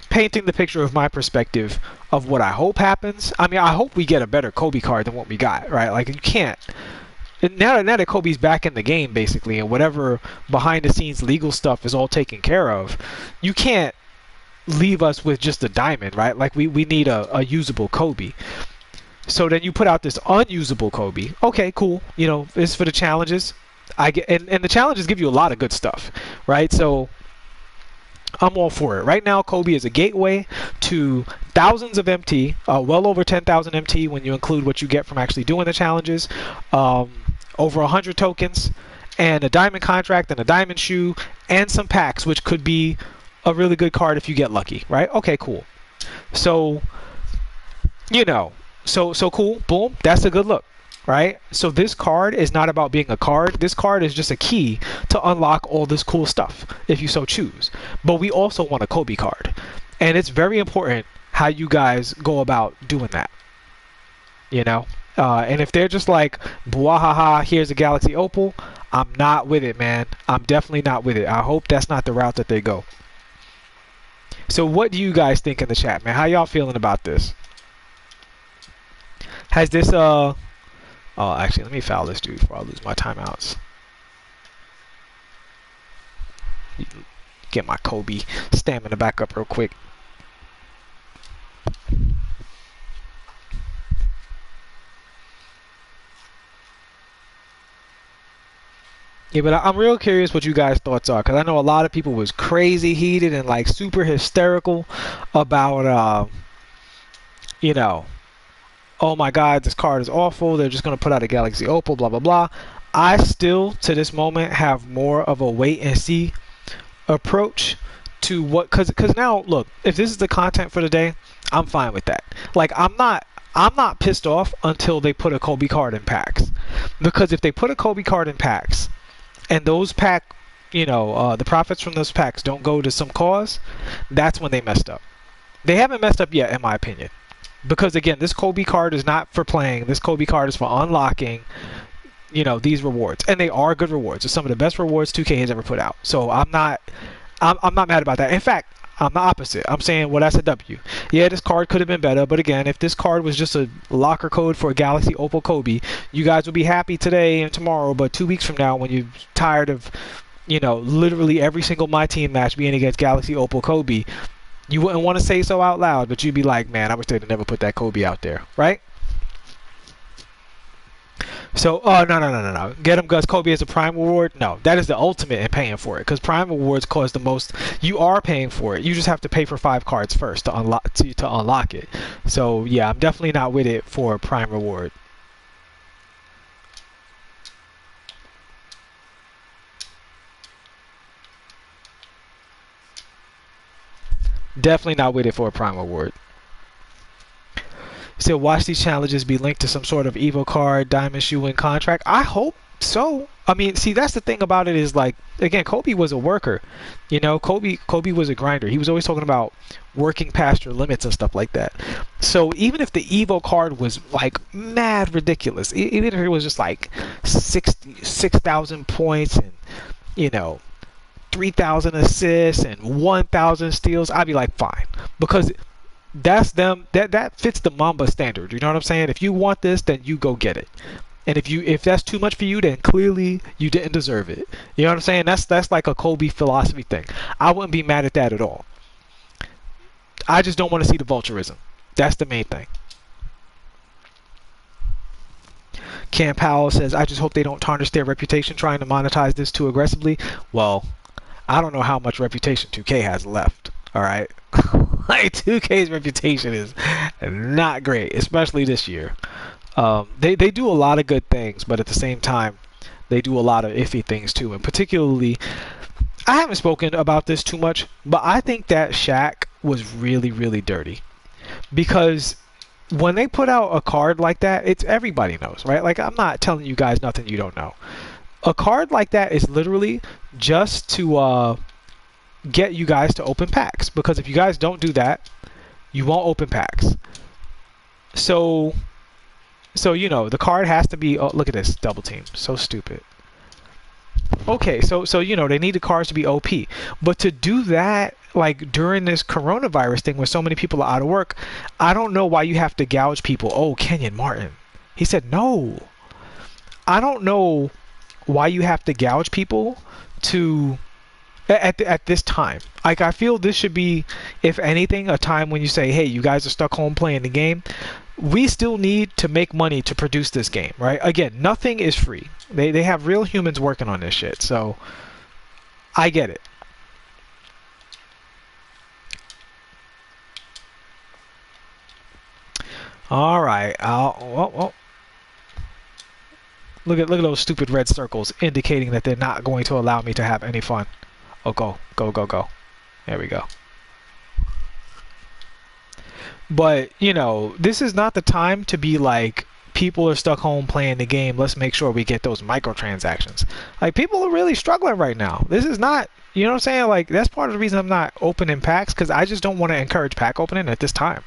painting the picture of my perspective of what I hope happens. I mean, I hope we get a better Kobe card than what we got, right? Like, you can't. Now that Kobe's back in the game, basically, and whatever behind-the-scenes legal stuff is all taken care of, you can't leave us with just a diamond, right? Like, we need a usable Kobe. So then you put out this unusable Kobe. Okay, cool. You know, it's for the challenges. I get, and the challenges give you a lot of good stuff, right? So I'm all for it. Right now, Kobe is a gateway to thousands of MT, well over 10,000 MT when you include what you get from actually doing the challenges, over 100 tokens, and a diamond contract and a diamond shoe, and some packs, which could be a really good card if you get lucky, right? Okay, cool. So, you know, so cool, boom, that's a good look. Right? So this card is not about being a card. This card is just a key to unlock all this cool stuff, if you so choose. But we also want a Kobe card. And it's very important how you guys go about doing that. You know? And if they're just like, bwahaha, here's a Galaxy Opal, I'm not with it, man. I'm definitely not with it. I hope that's not the route that they go. So what do you guys think in the chat, man? How y'all feeling about this? Has this, Oh, actually, let me foul this dude before I lose my timeouts. Get my Kobe stamina back up real quick. Yeah, but I'm real curious what you guys' thoughts are, because I know a lot of people was crazy heated and like super hysterical about, you know, oh my god, this card is awful, they're just going to put out a Galaxy Opal, blah, blah, blah. I still, to this moment, have more of a wait and see approach to what, because now, look, if this is the content for the day, I'm fine with that. Like, I'm not pissed off until they put a Kobe card in packs. Because if they put a Kobe card in packs, and those pack, you know, the profits from those packs don't go to some cause, that's when they messed up. They haven't messed up yet, in my opinion. Because again, this Kobe card is not for playing. This Kobe card is for unlocking, you know, these rewards, and they are good rewards. It's some of the best rewards 2K has ever put out. So I'm not mad about that. In fact, I'm the opposite. I'm saying, well, that's a W. Yeah, this card could have been better, but again, if this card was just a locker code for a Galaxy Opal Kobe, you guys would be happy today and tomorrow. But 2 weeks from now, when you're tired of, you know, literally every single My Team match being against Galaxy Opal Kobe, you wouldn't want to say so out loud, but you'd be like, man, I wish they'd never put that Kobe out there, right? So, oh, no. Get him Gus Kobe as a Prime reward? No, that is the ultimate in paying for it, because Prime rewards cost the most. You are paying for it. You just have to pay for 5 cards first to unlock it. So, yeah, I'm definitely not with it for Prime reward. Definitely not with it for a Prime award. So watch these challenges be linked to some sort of Evo card, diamond shoe, and contract. I hope so. I mean, see, that's the thing about it is, like, again, Kobe was a worker. You know, Kobe was a grinder. He was always talking about working past your limits and stuff like that. So even if the Evo card was like mad ridiculous, even if it was just like 6,000 points and, you know, 3,000 assists and 1,000 steals, I'd be like, fine, because that's them. That fits the Mamba standard. You know what I'm saying? If you want this, then you go get it. And if that's too much for you, then clearly you didn't deserve it. You know what I'm saying? That's like a Kobe philosophy thing. I wouldn't be mad at that at all. I just don't want to see the vulturism. That's the main thing. Cam Powell says, I just hope they don't tarnish their reputation trying to monetize this too aggressively. Well, I don't know how much reputation 2K has left. All right. Like, 2K's reputation is not great, especially this year. They do a lot of good things, but at the same time, they do a lot of iffy things too. And particularly, I haven't spoken about this too much, but I think that Shaq was really, really dirty because when they put out a card like that, it's everybody knows, right? Like I'm not telling you guys nothing you don't know. A card like that is literally just to get you guys to open packs, because if you guys don't do that, you won't open packs. So you know the card has to be. Oh, look at this double team, so stupid. Okay, so you know they need the cards to be OP, but to do that like during this coronavirus thing where so many people are out of work, I don't know why you have to gouge people. Oh, Kenyon Martin, he said no. I don't know why you have to gouge people to at this time. Like I feel this should be, if anything, a time when you say, hey, you guys are stuck home playing the game. We still need to make money to produce this game, right? Again, nothing is free. They have real humans working on this shit, so I get it. All right, look at those stupid red circles indicating that they're not going to allow me to have any fun. Oh, go. There we go. But, you know, this is not the time to be like, people are stuck home playing the game. Let's make sure we get those microtransactions. Like, people are really struggling right now. This is not, you know what I'm saying? Like, that's part of the reason I'm not opening packs, because I just don't want to encourage pack opening at this time.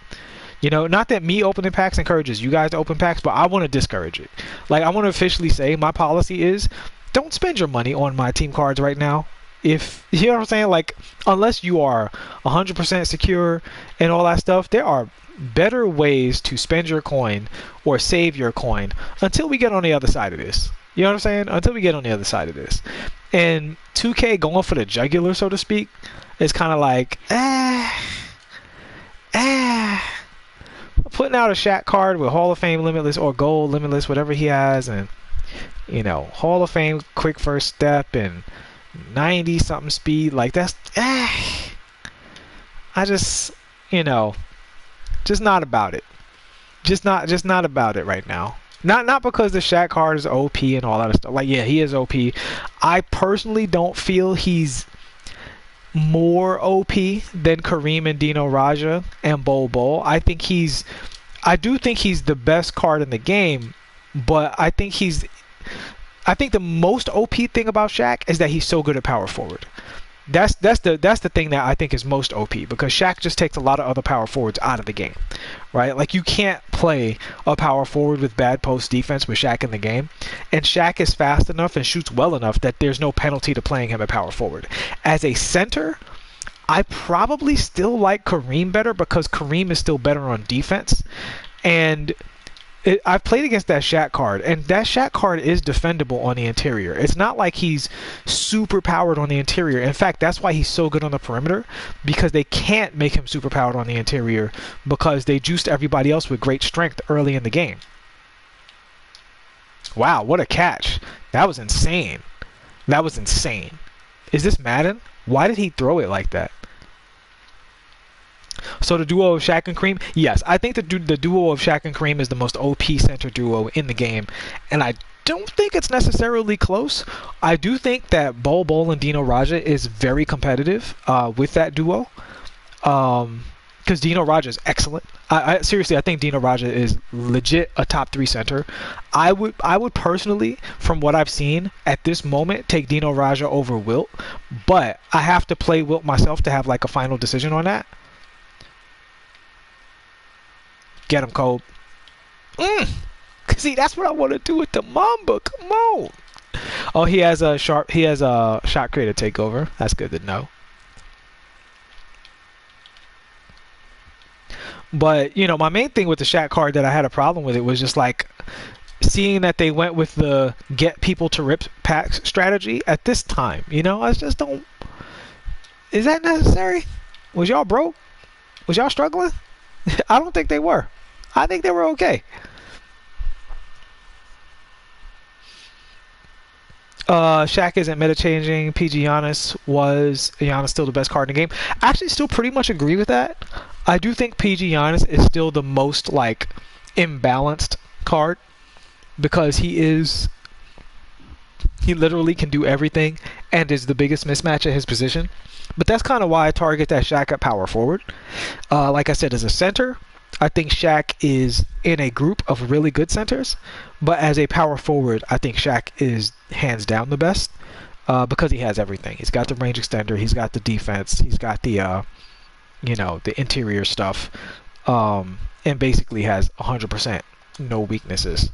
You know, not that me opening packs encourages you guys to open packs, but I want to discourage it. Like, I want to officially say my policy is don't spend your money on my team cards right now. If you know what I'm saying, like unless you are 100% secure and all that stuff, there are better ways to spend your coin or save your coin until we get on the other side of this. You know what I'm saying? Until we get on the other side of this. And 2K going for the jugular, so to speak, is kind of like, putting out a Shaq card with Hall of Fame limitless or gold limitless, whatever he has, and you know, Hall of Fame quick first step and 90 something speed, like that's I just, you know, just not about it. Just not about it right now. Not because the Shaq card is OP and all that stuff. Like, yeah, he is OP. I personally don't feel he's more OP than Kareem and Dino Raja and Bol Bol. I do think he's the best card in the game, but I think the most OP thing about Shaq is that he's so good at power forward. That's the thing that I think is most OP, because Shaq just takes a lot of other power forwards out of the game, right? Like you can't play a power forward with bad post defense with Shaq in the game, and Shaq is fast enough and shoots well enough that there's no penalty to playing him at power forward. As a center, I probably still like Kareem better because Kareem is still better on defense, and I've played against that Shaq card, and that Shaq card is defendable on the interior. It's not like he's super powered on the interior. In fact, that's why he's so good on the perimeter, because they can't make him super powered on the interior because they juiced everybody else with great strength early in the game. Wow, what a catch. That was insane. That was insane. Is this Madden? Why did he throw it like that? So the duo of Shaq and Kareem, yes, I think the duo of Shaq and Kareem is the most OP center duo in the game, and I don't think it's necessarily close. I do think that Bol Bol and Dino Raja is very competitive with that duo, because Dino Raja is excellent. Seriously, I think Dino Raja is legit a top 3 center. I would personally, from what I've seen at this moment, take Dino Raja over Wilt, but I have to play Wilt myself to have like a final decision on that. Get him, Cole. See, that's what I want to do with the Mamba. Come on. Oh, he has a shot creator takeover. That's good to know. But, you know, my main thing with the Shaq card that I had a problem with it was just like seeing that they went with the get people to rip packs strategy at this time. You know, I just don't. Is that necessary? Was y'all broke? Was y'all struggling? I don't think they were. I think they were okay. Shaq isn't meta changing. PG Giannis still the best card in the game. I actually still pretty much agree with that. I do think PG Giannis is still the most like imbalanced card because he literally can do everything and is the biggest mismatch at his position. But that's kind of why I target that Shaq at power forward. Like I said, as a center, I think Shaq is in a group of really good centers. But as a power forward, I think Shaq is hands down the best because he has everything. He's got the range extender, he's got the defense, he's got the the interior stuff, and basically has 100% no weaknesses.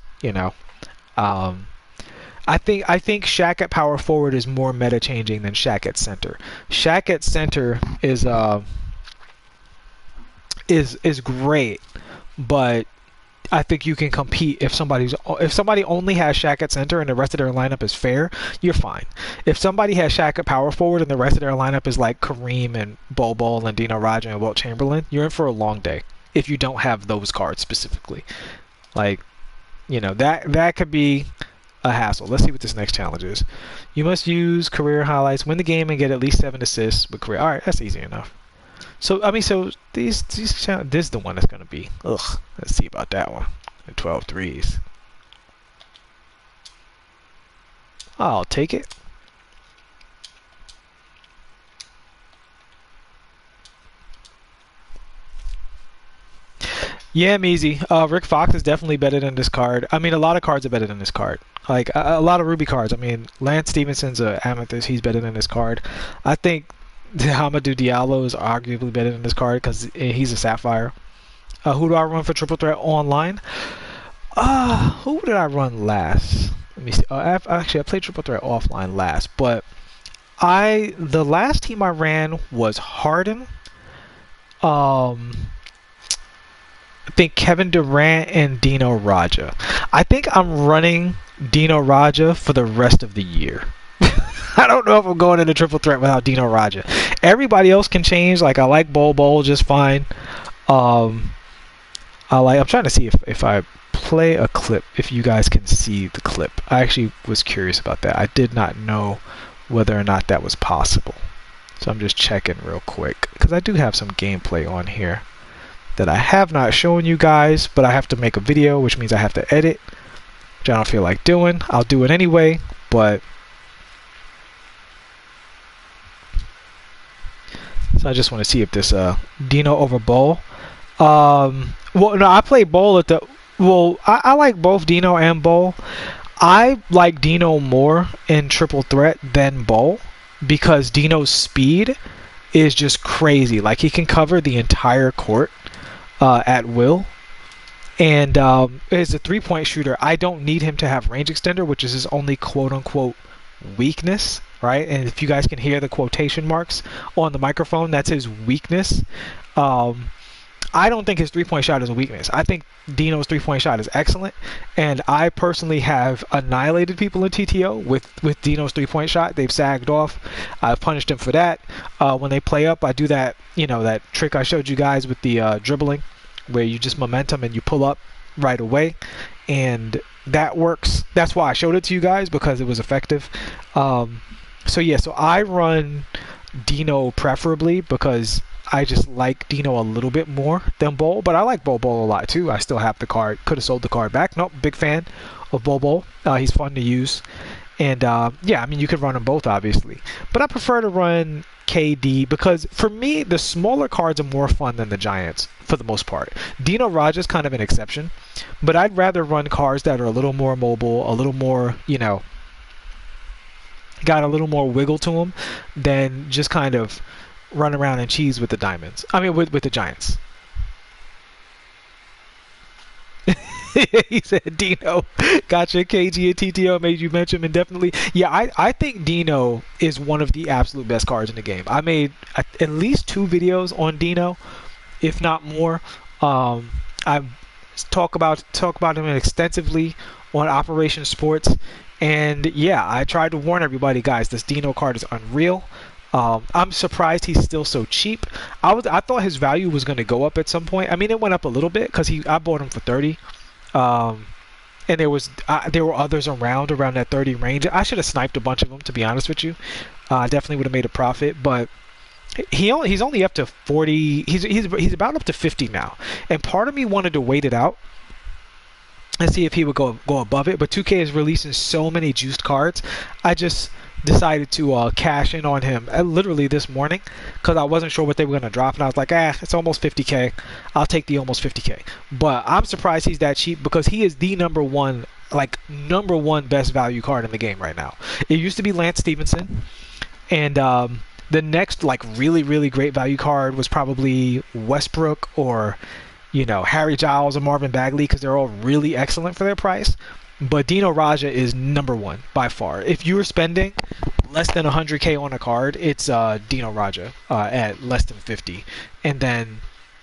I think Shaq at power forward is more meta changing than Shaq at center. Shaq at center is great, but I think you can compete if somebody only has Shaq at center and the rest of their lineup is fair, you're fine. If somebody has Shaq at power forward and the rest of their lineup is like Kareem and Bol Bol and Dino Radja and Wilt Chamberlain, you're in for a long day if you don't have those cards specifically. Like, that could be a hassle. Let's see what this next challenge is. You must use career highlights, win the game, and get at least 7 assists with career. All right, that's easy enough. So this is the one that's gonna be. Ugh. Let's see about that one. The 12 threes. I'll take it. Yeah, Measy. Rick Fox is definitely better than this card. I mean, a lot of cards are better than this card. Like, a lot of Ruby cards. I mean, Lance Stevenson's an Amethyst. He's better than this card. I think Hamidou Diallo is arguably better than this card because he's a Sapphire. Who do I run for Triple Threat online? Who did I run last? Let me see. Actually, I played Triple Threat offline last. But the last team I ran was Harden. I think Kevin Durant and Dino Radja. I think I'm running Dino Radja for the rest of the year. I don't know if I'm going into Triple Threat without Dino Radja. Everybody else can change. Like, I like Bol Bol just fine. I'm trying to see if I play a clip, if you guys can see the clip. I actually was curious about that. I did not know whether or not that was possible. So I'm just checking real quick because I do have some gameplay on here that I have not shown you guys, but I have to make a video, which means I have to edit, which I don't feel like doing. I'll do it anyway, but so I just want to see if this Dino over Bol. Well, no, I play Bol at the. Well, I like both Dino and Bol. I like Dino more in Triple Threat than Bol because Dino's speed is just crazy. Like, he can cover the entire court at will. And as a three-point shooter, I don't need him to have range extender, which is his only quote-unquote weakness, right? And if you guys can hear the quotation marks on the microphone, that's his weakness. I don't think his three-point shot is a weakness. I think Dino's three-point shot is excellent, and I personally have annihilated people in TTO with Dino's three-point shot. They've sagged off. I've punished them for that. When they play up, I do that, that trick I showed you guys with the dribbling, where you just momentum and you pull up right away, and that works. That's why I showed it to you guys, because it was effective. So I run Dino preferably because I just like Dino a little bit more than Bol, but I like Bol Bol a lot too. I still have the card. Could have sold the card back. Nope, big fan of Bol Bol. He's fun to use. And yeah, I mean, you could run them both, obviously. But I prefer to run KD because, for me, the smaller cards are more fun than the giants, for the most part. Dino Radja is kind of an exception. But I'd rather run cards that are a little more mobile, a little more, got a little more wiggle to them, than just kind of run around and cheese with the diamonds. I mean, with the giants. He said Dino. Gotcha. KG and TTO made you mention him indefinitely. Yeah, I think Dino is one of the absolute best cards in the game. I made at least 2 videos on Dino, if not more. I talk about him extensively on Operation Sports, and yeah, I tried to warn everybody, guys, this Dino card is unreal. I'm surprised he's still so cheap. I thought his value was going to go up at some point. I mean, it went up a little bit because I bought him for 30. And there were others around that 30 range. I should have sniped a bunch of them, to be honest with you. Definitely would have made a profit, but he's only up to 40. He's about up to 50 now. And part of me wanted to wait it out and see if he would go above it. But 2K is releasing so many juiced cards. I just decided to cash in on him literally this morning because I wasn't sure what they were going to drop, and I was like, it's almost 50K. I'll take the almost 50K. But I'm surprised he's that cheap because he is the number one best value card in the game right now. It used to be Lance Stevenson, and the next really great value card was probably Westbrook or Harry Giles or Marvin Bagley, because they're all really excellent for their price. But Dino Raja is number one by far. If you were spending less than 100K on a card, it's Dino Raja at less than 50. And then,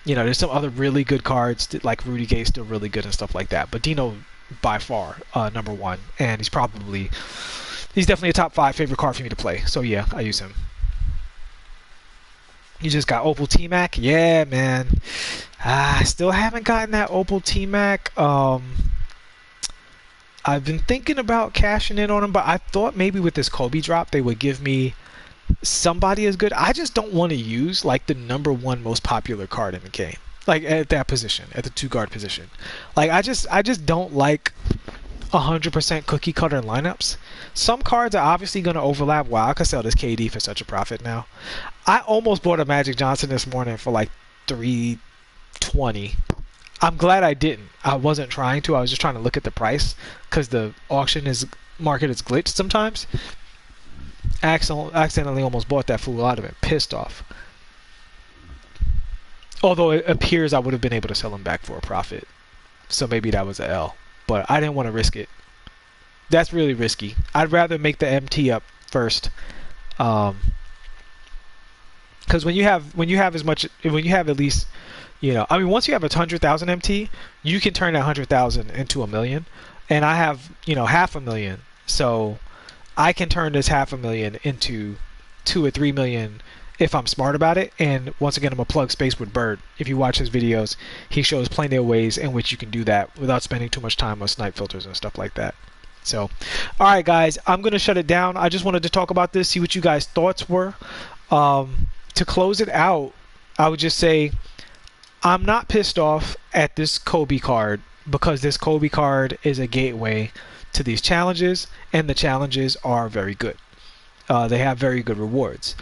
there's some other really good cards like Rudy Gay, still really good and stuff like that. But Dino by far number one, and he's definitely a top 5 favorite card for me to play. So yeah, I use him. You just got Opal T-Mac? Yeah, man. I still haven't gotten that Opal T-Mac. I've been thinking about cashing in on him, but I thought maybe with this Kobe drop they would give me somebody as good. I just don't want to use the number one most popular card in the game, at that position, at the 2-guard position. I just don't like 100% cookie cutter lineups. Some cards are obviously going to overlap. Wow, I could sell this KD for such a profit now. I almost bought a Magic Johnson this morning for $320. I'm glad I didn't. I wasn't trying to. I was just trying to look at the price because the market is glitched sometimes. Accidentally almost bought that fool out of it. Pissed off. Although it appears I would have been able to sell him back for a profit. So maybe that was a L. But I didn't want to risk it. That's really risky. I'd rather make the MT up first. Because when you have at least, once you have 100,000 MT, you can turn that 100,000 into $1 million, and I have $500,000, so I can turn this $500,000 into $2 or $3 million if I'm smart about it. And once again, I'm gonna plug Space with Bird. If you watch his videos, he shows plenty of ways in which you can do that without spending too much time on snipe filters and stuff like that. So, all right, guys, I'm gonna shut it down. I just wanted to talk about this, see what you guys' thoughts were. To close it out, I would just say I'm not pissed off at this Kobe card because this Kobe card is a gateway to these challenges, and the challenges are very good. They have very good rewards.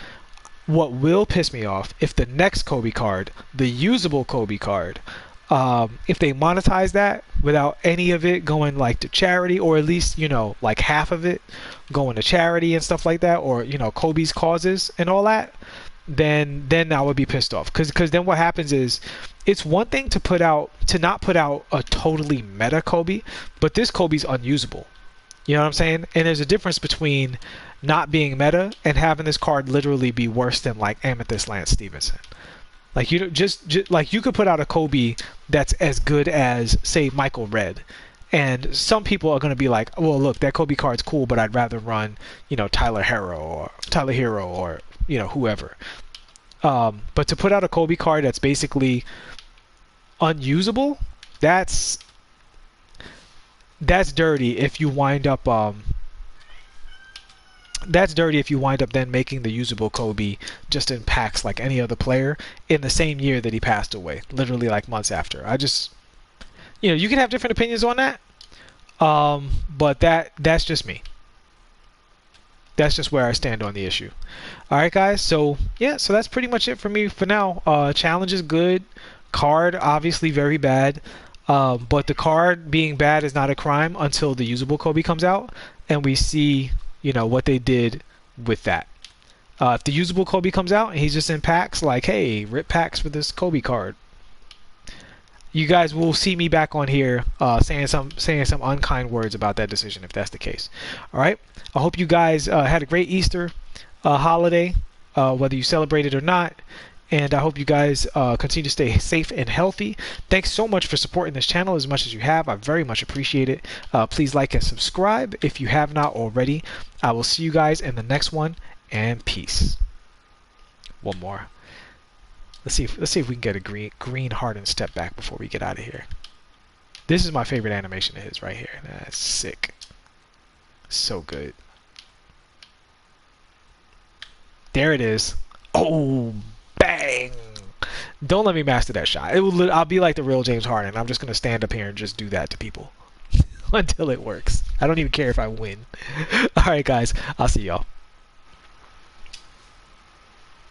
What will piss me off if the next Kobe card, the usable Kobe card, if they monetize that without any of it going to charity, or at least half of it going to charity and stuff like that, or Kobe's causes and all that, then I would be pissed off. Because then what happens is, it's one thing to not put out a totally meta Kobe, but this Kobe's unusable. You know what I'm saying? And there's a difference between not being meta and having this card literally be worse than Amethyst Lance Stevenson. You could put out a Kobe that's as good as, say, Michael Redd, and some people are going to be like, well, look, that Kobe card's cool, but I'd rather run Tyler Hero or whoever. But to put out a Kobe card that's basically unusable, that's dirty if you wind up then making the usable Kobe just in packs like any other player in the same year that he passed away, literally months after. I just, you can have different opinions on that, but that's just me. That's just where I stand on the issue. All right, guys. So yeah, so that's pretty much it for me for now. Challenge is good. Card obviously very bad. But the card being bad is not a crime until the usable Kobe comes out and we see, what they did with that. If the usable Kobe comes out and he's just in packs, hey, rip packs for this Kobe card, you guys will see me back on here saying some unkind words about that decision if that's the case. All right. I hope you guys had a great Easter holiday, whether you celebrate it or not. And I hope you guys continue to stay safe and healthy. Thanks so much for supporting this channel as much as you have. I very much appreciate it. Please like and subscribe if you have not already. I will see you guys in the next one, and peace. One more. Let's see if we can get a green hardened step back before we get out of here. This is my favorite animation of his right here. That's sick. So good. There it is. Oh, bang! Don't let me master that shot. I'll be like the real James Harden. I'm just gonna stand up here and just do that to people. until it works. I don't even care if I win. All right, guys. I'll see y'all.